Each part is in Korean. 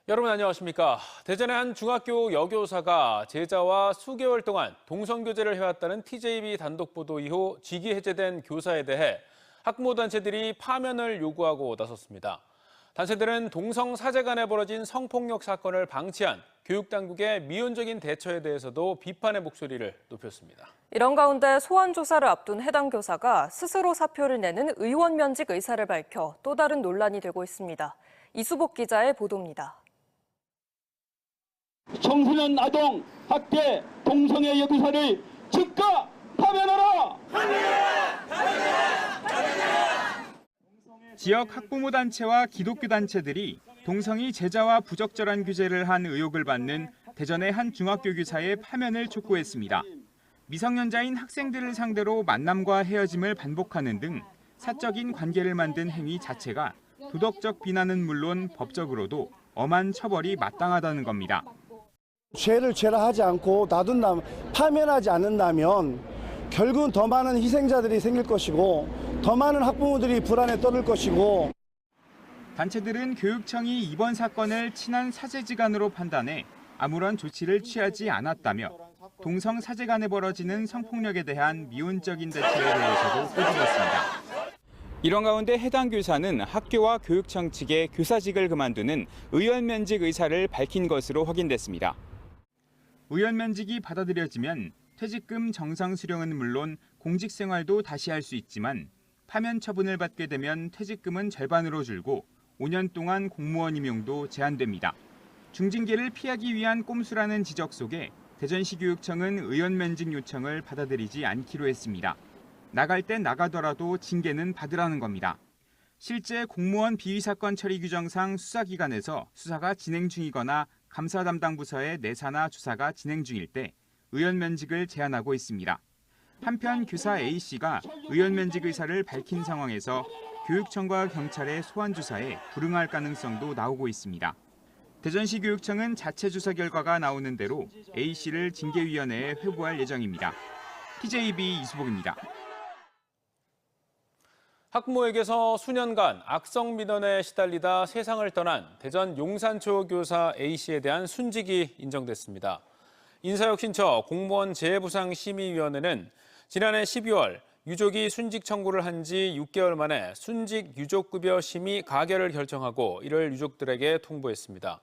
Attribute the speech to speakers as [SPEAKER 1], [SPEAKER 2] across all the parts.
[SPEAKER 1] 여러분 안녕하십니까? 대전의 한 중학교 여교사가 제자와 수개월 동안 동성교제를 해왔다는 TJB 단독 보도 이후 직위 해제된 교사에 대해 학부모단체들이 파면을 요구하고 나섰습니다. 단체들은 동성 사제 간에 벌어진 성폭력 사건을 방치한 교육당국의 미온적인 대처에 대해서도 비판의 목소리를 높였습니다.
[SPEAKER 2] 이런 가운데 소환 조사를 앞둔 해당 교사가 스스로 사표를 내는 의원 면직 의사를 밝혀 또 다른 논란이 되고 있습니다. 이수복 기자의 보도입니다.
[SPEAKER 3] 청소년 아동 학대 동성애 여교사를 즉각 파면하라!
[SPEAKER 4] 지역 학부모 단체와 기독교 단체들이 동성이 제자와 부적절한 규제를 한 의혹을 받는 대전의 한 중학교 교사의 파면을 촉구했습니다. 미성년자인 학생들을 상대로 만남과 헤어짐을 반복하는 등 사적인 관계를 만든 행위 자체가 도덕적 비난은 물론 법적으로도 엄한 처벌이 마땅하다는 겁니다.
[SPEAKER 5] 죄를 죄라 하지 않고 파면하지 않는다면 결국은 더 많은 희생자들이 생길 것이고 더 많은 학부모들이 불안에 떨을 것이고.
[SPEAKER 4] 단체들은 교육청이 이번 사건을 친한 사제지간으로 판단해 아무런 조치를 취하지 않았다며 동성 사제 간에 벌어지는 성폭력에 대한 미온적인 대처에 대해서도 꼬집었습니다. 이런 가운데 해당 교사는 학교와 교육청 측에 교사직을 그만두는 의원 면직 의사를 밝힌 것으로 확인됐습니다. 의원 면직이 받아들여지면 퇴직금 정상 수령은 물론 공직 생활도 다시 할 수 있지만 파면 처분을 받게 되면 퇴직금은 절반으로 줄고 5년 동안 공무원 임용도 제한됩니다. 중징계를 피하기 위한 꼼수라는 지적 속에 대전시 교육청은 의원 면직 요청을 받아들이지 않기로 했습니다. 나갈 땐 나가더라도 징계는 받으라는 겁니다. 실제 공무원 비위 사건 처리 규정상 수사기관에서 수사가 진행 중이거나 감사 담당 부서의 내사나 조사가 진행 중일 때 의원 면직을 제한하고 있습니다. 한편 교사 A씨가 의원 면직 의사를 밝힌 상황에서 교육청과 경찰의 소환 조사에 불응할 가능성도 나오고 있습니다. 대전시 교육청은 자체 조사 결과가 나오는 대로 A씨를 징계위원회에 회부할 예정입니다. TJB 이수복입니다.
[SPEAKER 1] 학부모에게서 수년간 악성 민원에 시달리다 세상을 떠난 대전 용산초 교사 A씨에 대한 순직이 인정됐습니다. 인사혁신처 공무원 재해보상심의위원회는 지난해 12월 유족이 순직 청구를 한 지 6개월 만에 순직 유족급여 심의 가결을 결정하고 이를 유족들에게 통보했습니다.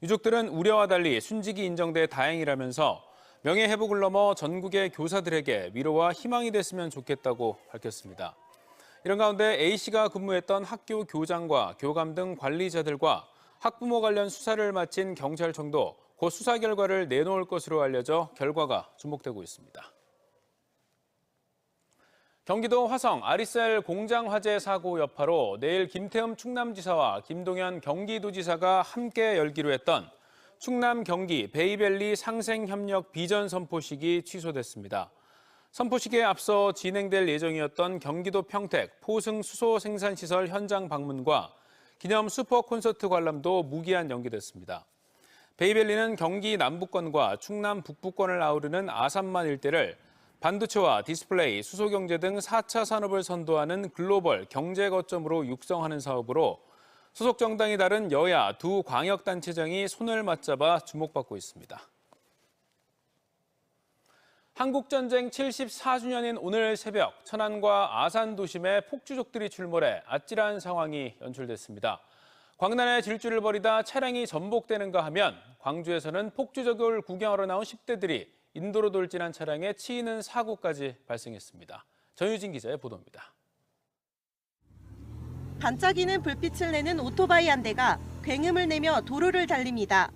[SPEAKER 1] 유족들은 우려와 달리 순직이 인정돼 다행이라면서 명예회복을 넘어 전국의 교사들에게 위로와 희망이 됐으면 좋겠다고 밝혔습니다. 이런 가운데 A씨가 근무했던 학교 교장과 교감 등 관리자들과 학부모 관련 수사를 마친 경찰청도 곧 수사 결과를 내놓을 것으로 알려져 결과가 주목되고 있습니다. 경기도 화성 아리셀 공장 화재 사고 여파로 내일 김태흠 충남지사와 김동연 경기도지사가 함께 열기로 했던 충남 경기 베이밸리 상생협력 비전 선포식이 취소됐습니다. 선포식에 앞서 진행될 예정이었던 경기도 평택 포승 수소 생산시설 현장 방문과 기념 슈퍼 콘서트 관람도 무기한 연기됐습니다. 베이밸리는 경기 남부권과 충남 북부권을 아우르는 아산만 일대를 반도체와 디스플레이, 수소경제 등 4차 산업을 선도하는 글로벌 경제 거점으로 육성하는 사업으로 소속 정당이 다른 여야 두 광역단체장이 손을 맞잡아 주목받고 있습니다. 한국전쟁 74주년인 오늘 새벽 천안과 아산 도심에 폭주족들이 출몰해 아찔한 상황이 연출됐습니다. 광란에 질주를 벌이다 차량이 전복되는가 하면 광주에서는 폭주족을 구경하러 나온 10대들이 인도로 돌진한 차량에 치이는 사고까지 발생했습니다. 전유진 기자의 보도입니다.
[SPEAKER 6] 반짝이는 불빛을 내는 오토바이 한 대가 굉음을 내며 도로를 달립니다.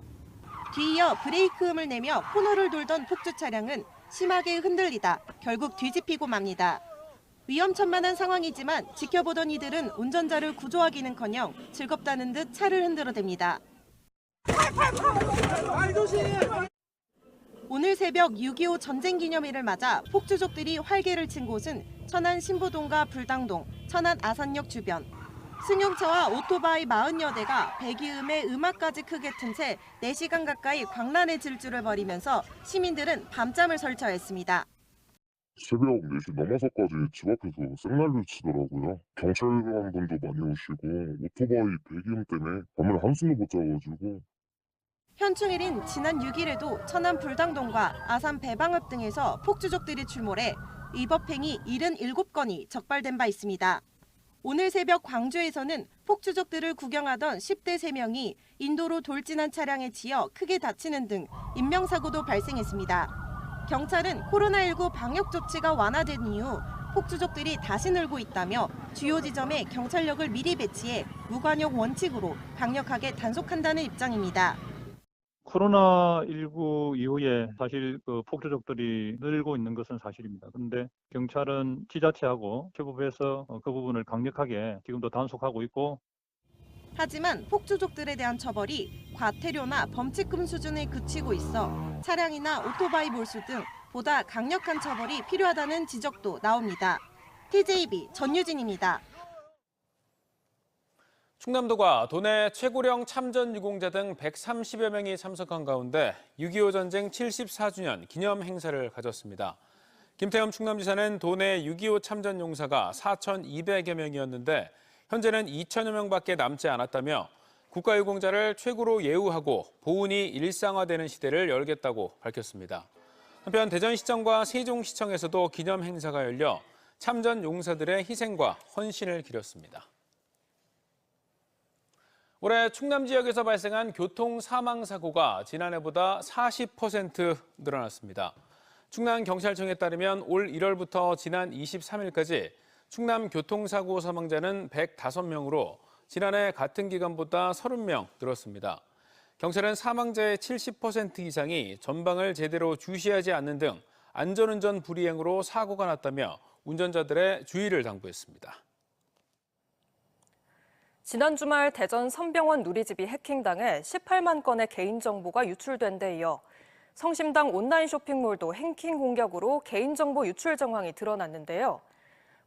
[SPEAKER 6] 뒤이어 브레이크음을 내며 코너를 돌던 폭주 차량은 심하게 흔들리다 결국 뒤집히고 맙니다. 위험천만한 상황이지만 지켜보던 이들은 운전자를 구조하기는커녕 즐겁다는 듯 차를 흔들어댑니다. 오늘 새벽 6.25 전쟁기념일을 맞아 폭주족들이 활개를 친 곳은 천안 신부동과 불당동, 천안 아산역 주변. 승용차와 오토바이 40여 대가 배기음에 음악까지 크게 튼 채 4시간 가까이 광란의 질주를 벌이면서 시민들은 밤잠을 설쳐했습니다.
[SPEAKER 7] 새벽 4시 넘어서까지 집 앞에서 생난리를 치더라고요. 경찰관분도 많이 오시고 오토바이 배기음 때문에 밤을 한숨도 못 자가지고
[SPEAKER 6] 현충일인 지난 6일에도 천안 불당동과 아산 배방읍 등에서 폭주족들이 출몰해 위법행위 77건이 적발된 바 있습니다. 오늘 새벽 광주에서는 폭주족들을 구경하던 10대 3명이 인도로 돌진한 차량에 치여 크게 다치는 등 인명사고도 발생했습니다. 경찰은 코로나19 방역 조치가 완화된 이후 폭주족들이 다시 늘고 있다며 주요 지점에 경찰력을 미리 배치해 무관용 원칙으로 강력하게 단속한다는 입장입니다.
[SPEAKER 8] 코로나19 이후에 사실 폭주족들이 늘고 있는 것은 사실입니다. 그런데 경찰은 지자체하고 교부에서 그 부분을 강력하게 지금도 단속하고 있고.
[SPEAKER 6] 하지만 폭주족들에 대한 처벌이 과태료나 범칙금 수준에 그치고 있어 차량이나 오토바이 몰수 등 보다 강력한 처벌이 필요하다는 지적도 나옵니다. TJB 전유진입니다.
[SPEAKER 1] 충남도가 도내 최고령 참전 유공자 등 130여 명이 참석한 가운데 6.25 전쟁 74주년 기념 행사를 가졌습니다. 김태흠 충남지사는 도내 6.25 참전 용사가 4,200여 명이었는데 현재는 2,000여 명밖에 남지 않았다며 국가유공자를 최고로 예우하고 보훈이 일상화되는 시대를 열겠다고 밝혔습니다. 한편 대전시청과 세종시청에서도 기념 행사가 열려 참전 용사들의 희생과 헌신을 기렸습니다. 올해 충남 지역에서 발생한 교통 사망 사고가 지난해보다 40% 늘어났습니다. 충남경찰청에 따르면 올 1월부터 지난 23일까지 충남 교통사고 사망자는 105명으로 지난해 같은 기간보다 30명 늘었습니다. 경찰은 사망자의 70% 이상이 전방을 제대로 주시하지 않는 등 안전운전 불이행으로 사고가 났다며 운전자들의 주의를 당부했습니다.
[SPEAKER 2] 지난 주말 대전 선병원 누리집이 해킹당해 18만 건의 개인정보가 유출된 데 이어 성심당 온라인 쇼핑몰도 해킹 공격으로 개인정보 유출 정황이 드러났는데요.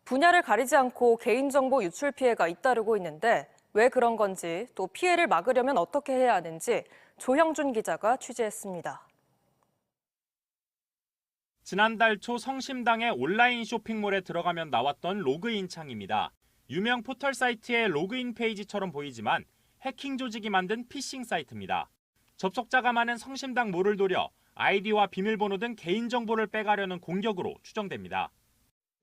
[SPEAKER 2] 분야를 가리지 않고 개인정보 유출 피해가 잇따르고 있는데 왜 그런 건지 또 피해를 막으려면 어떻게 해야 하는지 조형준 기자가 취재했습니다.
[SPEAKER 9] 지난달 초 성심당의 온라인 쇼핑몰에 들어가면 나왔던 로그인 창입니다. 유명 포털 사이트의 로그인 페이지처럼 보이지만 해킹 조직이 만든 피싱 사이트입니다. 접속자가 많은 성심당 몰을 노려 아이디와 비밀번호 등 개인정보를 빼가려는 공격으로 추정됩니다.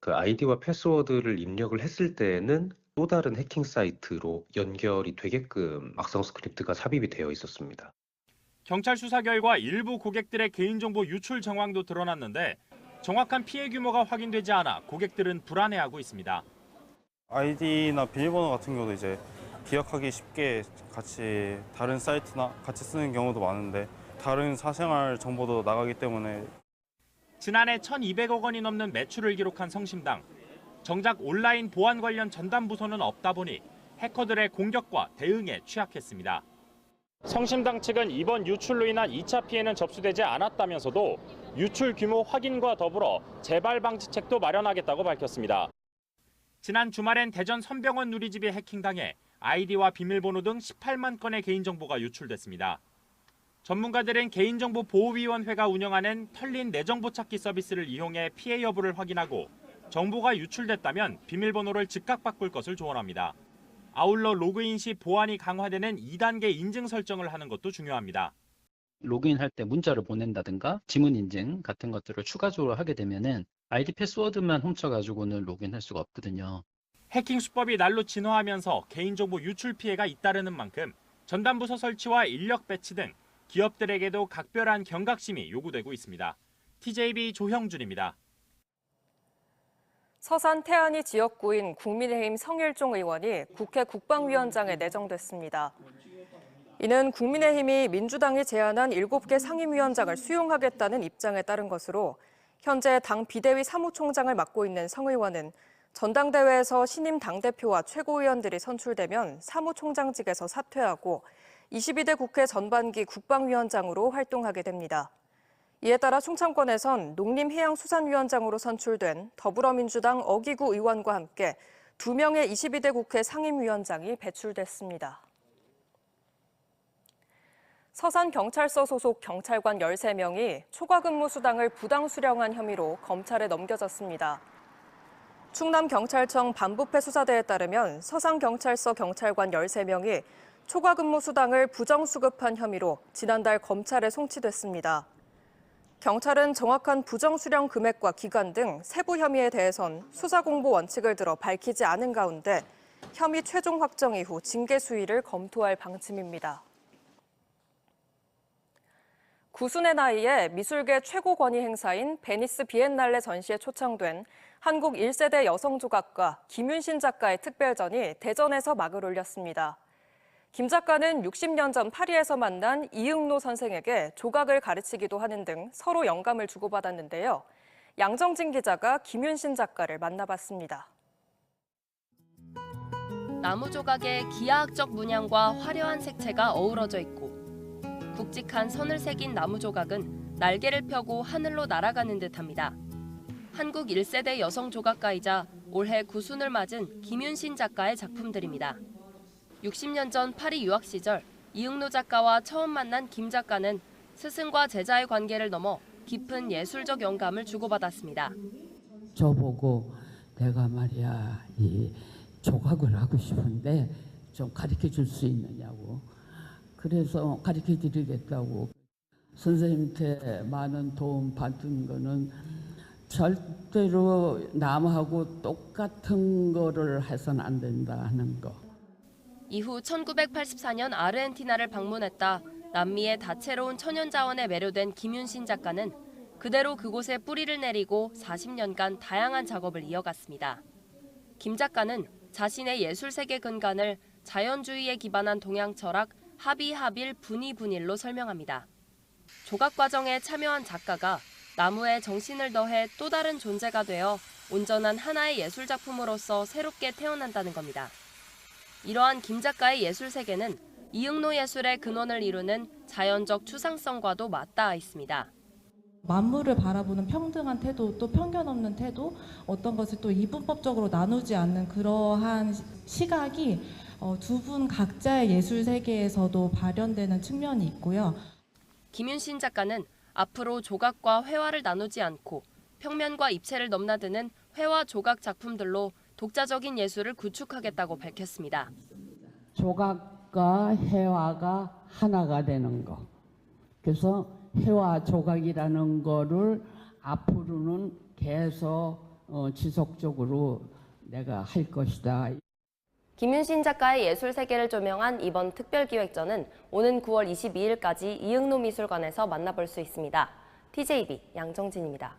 [SPEAKER 10] 그 아이디와 패스워드를 입력을 했을 때에는 또 다른 해킹 사이트로 연결이 되게끔 악성 스크립트가 삽입이 되어 있었습니다.
[SPEAKER 9] 경찰 수사 결과 일부 고객들의 개인정보 유출 정황도 드러났는데 정확한 피해 규모가 확인되지 않아 고객들은 불안해하고 있습니다.
[SPEAKER 11] 아이디나 비밀번호 같은 경우도 이제 기억하기 쉽게 같이 다른 사이트나 같이 쓰는 경우도 많은데 다른 사생활 정보도 나가기 때문에
[SPEAKER 9] 지난해 1,200억 원이 넘는 매출을 기록한 성심당. 정작 온라인 보안 관련 전담 부서는 없다 보니 해커들의 공격과 대응에 취약했습니다. 성심당 측은 이번 유출로 인한 2차 피해는 접수되지 않았다면서도 유출 규모 확인과 더불어 재발 방지책도 마련하겠다고 밝혔습니다. 지난 주말엔 대전 선병원 누리집이 해킹당해 아이디와 비밀번호 등 18만 건의 개인정보가 유출됐습니다. 전문가들은 개인정보보호위원회가 운영하는 털린 내정보 찾기 서비스를 이용해 피해 여부를 확인하고 정보가 유출됐다면 비밀번호를 즉각 바꿀 것을 조언합니다. 아울러 로그인 시 보안이 강화되는 2단계 인증 설정을 하는 것도 중요합니다.
[SPEAKER 12] 로그인할 때 문자를 보낸다든가 지문 인증 같은 것들을 추가적으로 하게 되면은 아이디 패스워드만 훔쳐가지고는 로그인할 수가 없거든요.
[SPEAKER 9] 해킹 수법이 날로 진화하면서 개인정보 유출 피해가 잇따르는 만큼 전담부서 설치와 인력 배치 등 기업들에게도 각별한 경각심이 요구되고 있습니다. TJB 조형준입니다.
[SPEAKER 2] 서산 태안이 지역구인 국민의힘 성일종 의원이 국회 국방위원장에 내정됐습니다. 이는 국민의힘이 민주당이 제안한 7개 상임위원장을 수용하겠다는 입장에 따른 것으로 현재 당 비대위 사무총장을 맡고 있는 성 의원은 전당대회에서 신임 당대표와 최고위원들이 선출되면 사무총장직에서 사퇴하고 22대 국회 전반기 국방위원장으로 활동하게 됩니다. 이에 따라 충청권에선 농림해양수산위원장으로 선출된 더불어민주당 어기구 의원과 함께 2명의 22대 국회 상임위원장이 배출됐습니다. 서산경찰서 소속 경찰관 13명이 초과근무 수당을 부당 수령한 혐의로 검찰에 넘겨졌습니다. 충남경찰청 반부패 수사대에 따르면 서산경찰서 경찰관 13명이 초과 근무 수당을 부정수급한 혐의로 지난달 검찰에 송치됐습니다. 경찰은 정확한 부정수령 금액과 기간 등 세부 혐의에 대해선 수사공보 원칙을 들어 밝히지 않은 가운데 혐의 최종 확정 이후 징계 수위를 검토할 방침입니다. 구순의 나이에 미술계 최고 권위 행사인 베니스 비엔날레 전시에 초청된 한국 1세대 여성 조각가 김윤신 작가의 특별전이 대전에서 막을 올렸습니다. 김 작가는 60년 전 파리에서 만난 이응노 선생에게 조각을 가르치기도 하는 등 서로 영감을 주고받았는데요. 양정진 기자가 김윤신 작가를 만나봤습니다.
[SPEAKER 13] 나무 조각의 기하학적 문양과 화려한 색채가 어우러져 있고 굵직한 선을 새긴 나무 조각은 날개를 펴고 하늘로 날아가는 듯합니다. 한국 1세대 여성 조각가이자 올해 구순을 맞은 김윤신 작가의 작품들입니다. 60년 전 파리 유학 시절 이응노 작가와 처음 만난 김 작가는 스승과 제자의 관계를 넘어 깊은 예술적 영감을 주고받았습니다.
[SPEAKER 14] 저보고 내가 말이야 이 조각을 하고 싶은데 좀 가르쳐 줄 수 있느냐고. 그래서 가르쳐 드리겠다고. 선생님한테 많은 도움 받은 거는 절대로 남하고 똑같은 거를 해서는 안 된다 하는 거.
[SPEAKER 13] 이후 1984년 아르헨티나를 방문했다 남미의 다채로운 천연자원에 매료된 김윤신 작가는 그대로 그곳에 뿌리를 내리고 40년간 다양한 작업을 이어갔습니다. 김 작가는 자신의 예술세계 근간을 자연주의에 기반한 동양 철학 하비하빌 분이분일로 설명합니다. 조각 과정에 참여한 작가가 나무에 정신을 더해 또 다른 존재가 되어 온전한 하나의 예술작품으로서 새롭게 태어난다는 겁니다. 이러한 김 작가의 예술 세계는 이응노 예술의 근원을 이루는 자연적 추상성과도 맞닿아 있습니다.
[SPEAKER 15] 만물을 바라보는 평등한 태도, 또 편견 없는 태도, 어떤 것을 또 이분법적으로 나누지 않는 그러한 시각이 두 분 각자의 예술 세계에서도 발현되는 측면이 있고요.
[SPEAKER 13] 김윤신 작가는 앞으로 조각과 회화를 나누지 않고 평면과 입체를 넘나드는 회화 조각 작품들로 독자적인 예술을 구축하겠다고 밝혔습니다.
[SPEAKER 14] 조각과 회화가 하나가 되는 거. 그래서 회화 조각이라는 거를 앞으로는 계속 지속적으로 내가 할 것이다.
[SPEAKER 13] 김윤신 작가의 예술 세계를 조명한 이번 특별기획전은 오는 9월 22일까지 이응노 미술관에서 만나볼 수 있습니다. TJB 양정진입니다.